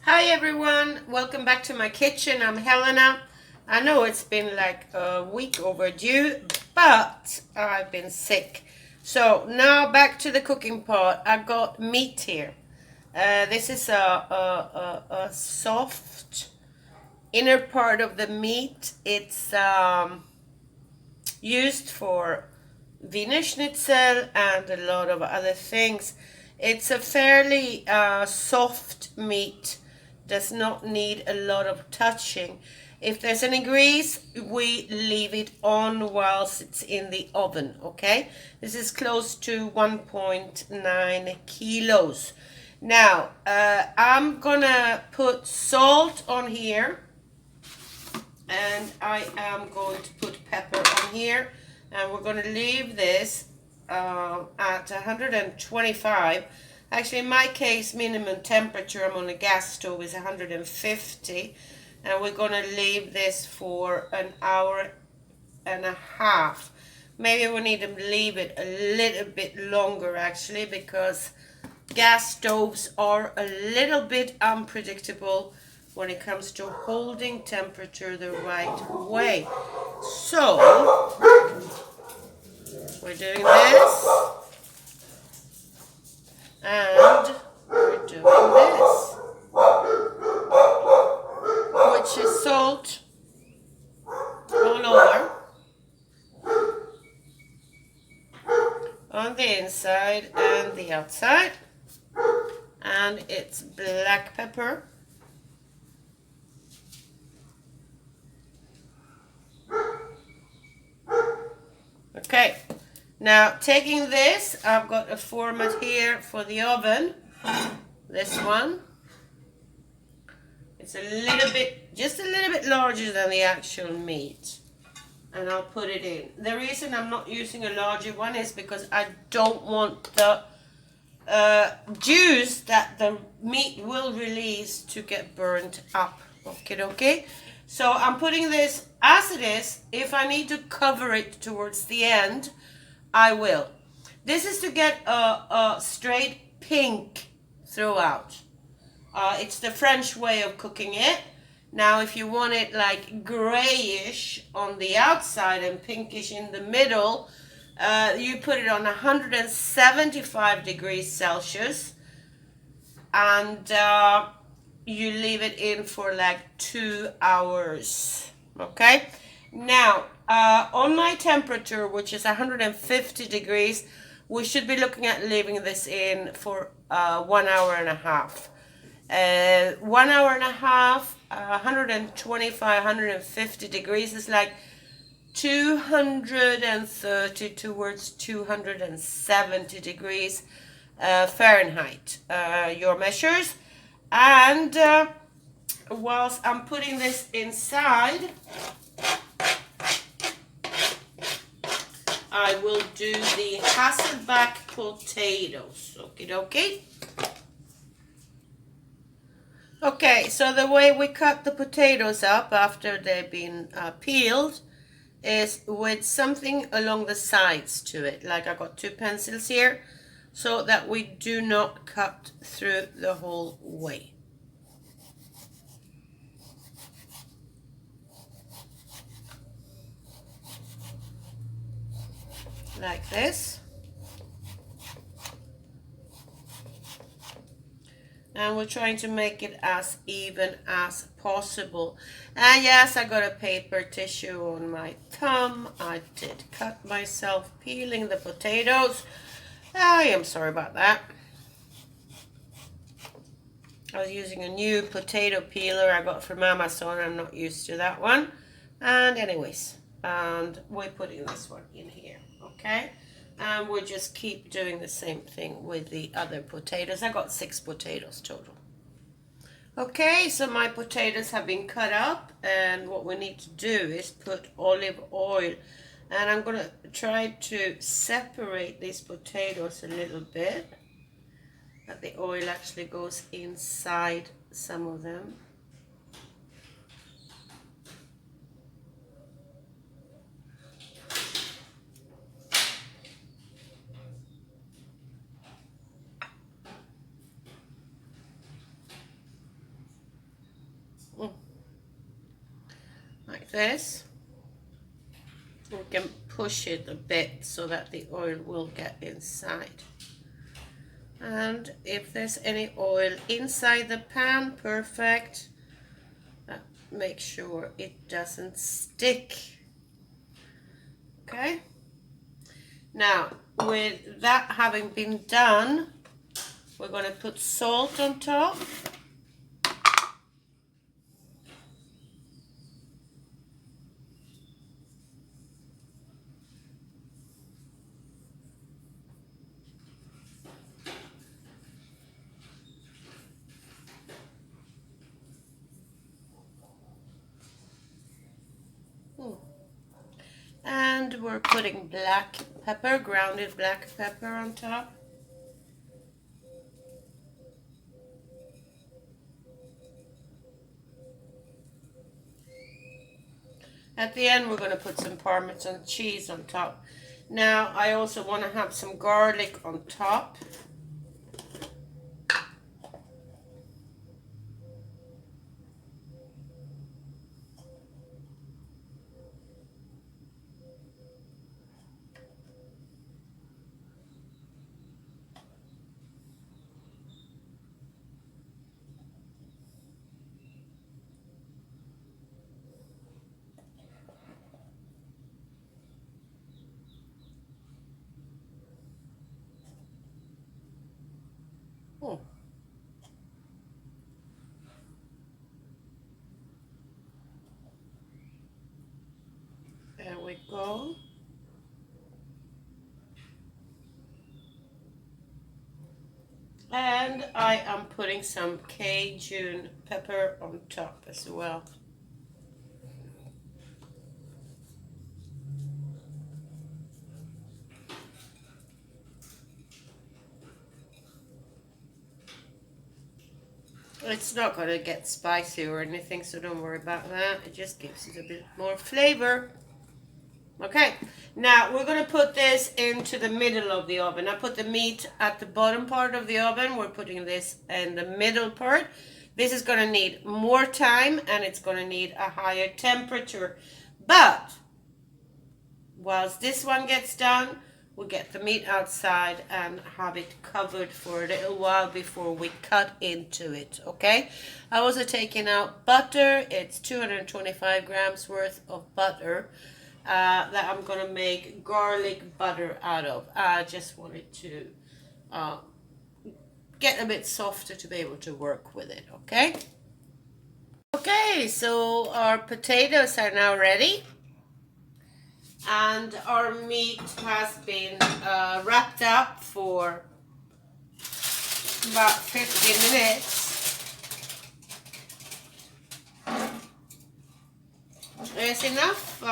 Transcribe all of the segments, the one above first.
Hi everyone, welcome back to my kitchen. I'm Helena. I know it's been like a week overdue, but I've been sick. So now back to the cooking pot. I got meat here. This is a soft inner part of the meat. It's used for Wiener Schnitzel and a lot of other things. It's a fairly soft meat, does not need a lot of touching. If there's any grease, we leave it on whilst it's in the oven, okay? This is close to 1.9 kilos. Now, I'm gonna put salt on here, and I am going to put pepper on here, and we're going to leave this at 125. Actually, in my case, minimum temperature, I'm on a gas stove, is 150, and we're going to leave this for an hour and a half. Maybe we need to leave it a little bit longer, actually, because gas stoves are a little bit unpredictable when it comes to holding temperature the right way. So we're doing this, and we're doing this, which is salt all over on the inside and the outside, and it's black pepper. Okay, now taking this, I've got a format here for the oven. This one. It's a little bit, just a little bit larger than the actual meat. And I'll put it in. The reason I'm not using a larger one is because I don't want the juice that the meat will release to get burnt up. Okay. So I'm putting this as it is. If I need to cover it towards the end, I will. This is to get a straight pink throughout. It's the French way of cooking it. Now, if you want it like grayish on the outside and pinkish in the middle, you put it on 175 degrees Celsius, and you leave it in for like 2 hours. Okay. Now, on my temperature, which is 150 degrees, we should be looking at leaving this in for 1 hour and a half. 1 hour and a half, 125, 150 degrees is like 230 towards 270 degrees Fahrenheit. Your measures. And whilst I'm putting this inside, I will do the Hasselback potatoes. Okie dokie. Okay, so the way we cut the potatoes up after they've been peeled is with something along the sides to it. Like I got 2 pencils here, so that we do not cut through the whole way. Like this. And we're trying to make it as even as possible. And yes, I got a paper tissue on my thumb. I did cut myself peeling the potatoes. I am sorry about that. I was using a new potato peeler I got from Amazon. I'm not used to that one. And anyways, and we're putting this one in here, okay? And we'll just keep doing the same thing with the other potatoes. I got 6 potatoes total. Okay, so my potatoes have been cut up, and what we need to do is put olive oil. And I'm going to try to separate these potatoes a little bit, that the oil actually goes inside some of them. this, we can push it a bit so that the oil will get inside. And if there's any oil inside the pan, perfect. Make sure it doesn't stick. Okay. Now, with that having been done, we're going to put salt on top. And we're putting black pepper, grounded black pepper on top. At the end, we're going to put some Parmesan cheese on top. Now, I also want to have some garlic on top. Oh. There we go. And I am putting some Cajun pepper on top as well. It's not going to get spicy or anything, so don't worry about that. It just gives it a bit more flavor. Okay, now we're going to put this into the middle of the oven. I put the meat at the bottom part of the oven. We're putting this in the middle part. This is going to need more time and it's going to need a higher temperature. But whilst this one gets done, we'll get the meat outside and have it covered for a little while before we cut into it, okay? I also taken out butter. It's 225 grams worth of butter that I'm going to make garlic butter out of. I just wanted to get a bit softer to be able to work with it, okay? Okay, so our potatoes are now ready. And our meat has been wrapped up for about 15 minutes. There's enough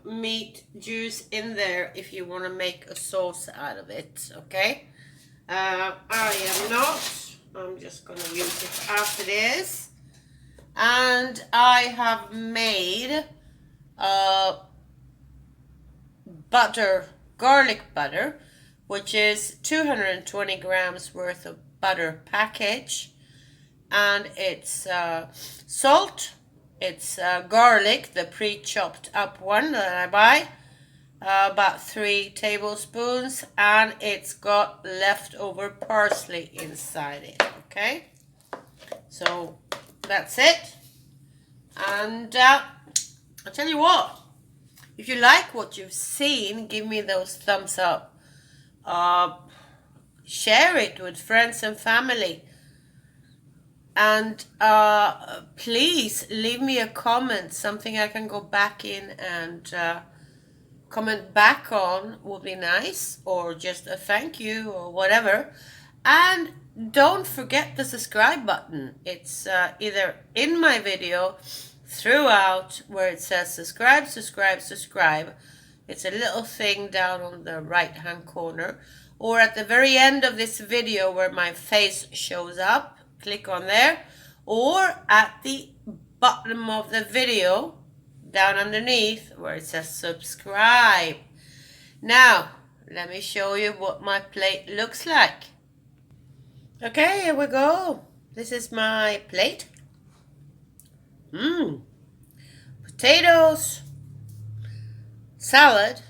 meat juice in there if you want to make a sauce out of it, okay? I am not. I'm just going to use it as it is. And I have made garlic butter, which is 220 grams worth of butter package, and it's salt, it's garlic, the pre-chopped up one that I buy, about 3 tablespoons, and it's got leftover parsley inside it, okay? So that's it. And I'll tell you what, if you like what you've seen, give me those thumbs up. Share it with friends and family. And please leave me a comment, something I can go back in and comment back on would be nice, or just a thank you or whatever. And don't forget the subscribe button. It's either in my video throughout where it says subscribe. It's a little thing down on the right hand corner, or at the very end of this video where my face shows up, click on there, or at the bottom of the video down underneath where it says subscribe. Now let me show you what my plate looks like. Okay, here we go. This is my plate. potatoes, salad,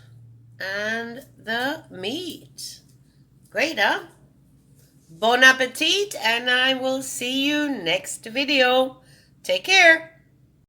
and the meat. Great, huh? Bon appetit, and I will see you next video. Take care.